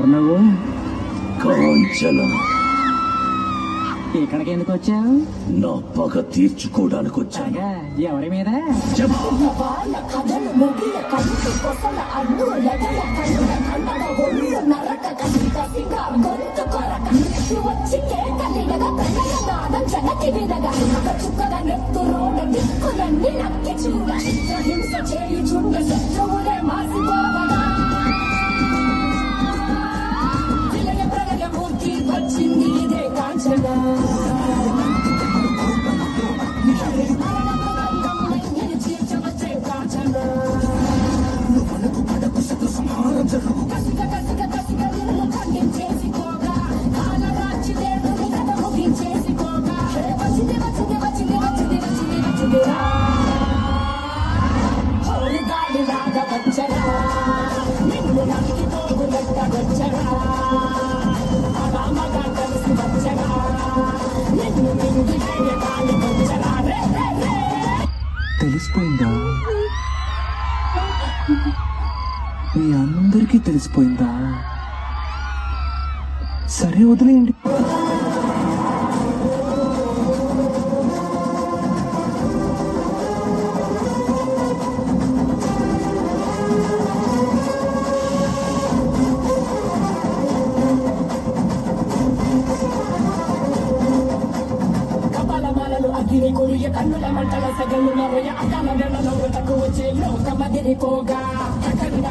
ఎవరు నువ్వు? కాంచన. ఇక్కడికి ఎందుకు వచ్చావు? నా పగ తీర్చుకోవడానికి వచ్చాను. ఎవరి మీద? తెలిసిపోయిందా? మీ అందరికీ తెలిసిపోయిందా? సరే వదిలేయండి. కన్నుల మంటల సగలు నరయ అకాల నెలలో తక్కువ వచ్చే లోకమదిరిపోగా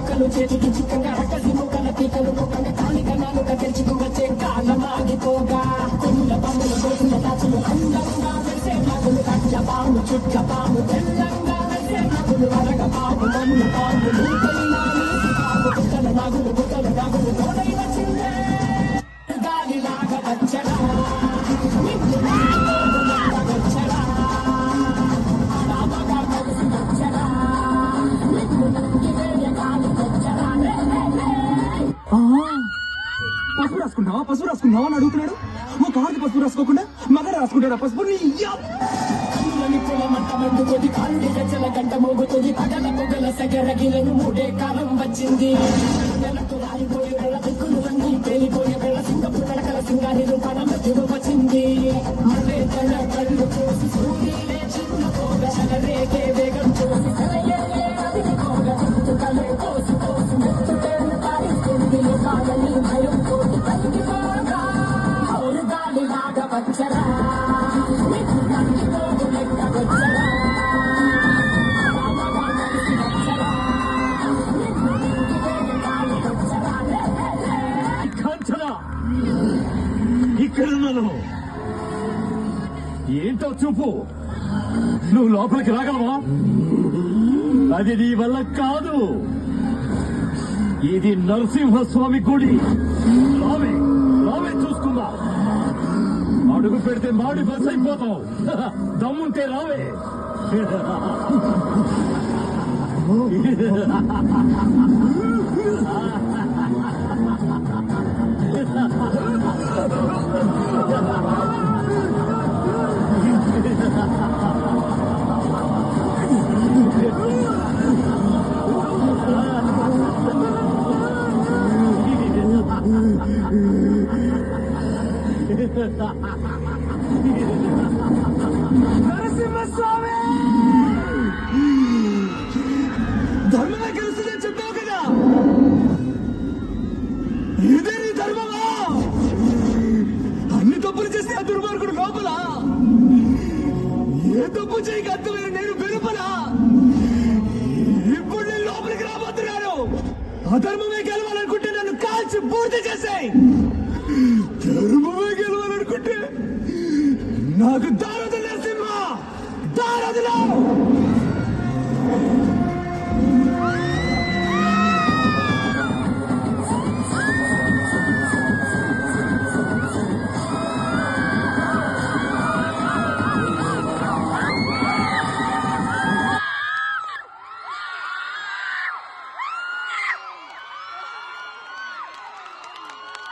కక్కలు చేతికి చిక్కగా రకసి ముక్కల పీకలు ముక్కగా కాలి కన్నాలుగా తెచ్చుకు వచ్చే కాలం ఆగిపోగా కొల్ల పమ్ములు దోసుల దాచులు అందంగా వెలిసే నాగులు కట్ల పాము చుట్ల పాము తెల్లంగా వెలిసే నాగులు అరగ పాము మన్ను పాము నీకైనా నీసి పాము గుట్టల నాగులు తోడై వచ్చిందే గాలిలాగా వచ్చరా పసుపు రాసుకున్నావా అని అడుగుతున్నాడు. ఒక ఆడికి పసుపు రాసుకోకుండా మగడ రాసుకుంటాడు ఆ పసుపు. గంట మోగుతుంది పగల పొగల సగరగిలను మూడే కాలం వచ్చింది. రాలిపోయే వేళ దిక్కులు అన్ని పేలిపోయే వేళ సింగపు నడకల సింగారి రూపణ మధ్యలో వచ్చింది. మరే తల కళ్ళు కోసి సూర్యులే చిన్న పోగ రేగే వేగం చూసి కోసి కోసి ముట్టుకేళ్ళు పారిస్తుంది కాదని భయం కోటి పలికి పోగా అవును గాలి లాగా వచ్చరా ఇక్కడున్నాను. ఏంటో చూపు. నువ్వు లోపలికి రాగలవా? అది నీ వల్ల కాదు. ఇది నరసింహస్వామి గుడి. రావే రావే చూసుకుందా. అడుగు పెడితే మాడి బస్ అయిపోతావు. దమ్ముంటే రావే. నరసింహస్వామి ధర్మమే గెలుస్తుందని చెప్పావు కదా. ఇదే నీ ధర్మమా? అన్ని తప్పులు చేస్తే ఆ దుర్మార్గుడు లోపల. ఏ తప్పు చేయక అర్థమైన నేను వెలుపల. ఇప్పుడు నేను లోపలికి రాబోతున్నాను. అధర్మమే గెలవాలనుకుంటే నన్ను కాల్చి పూర్తి చేసాయి. ధర్మమే గెలవాలనుకుంటే నాకు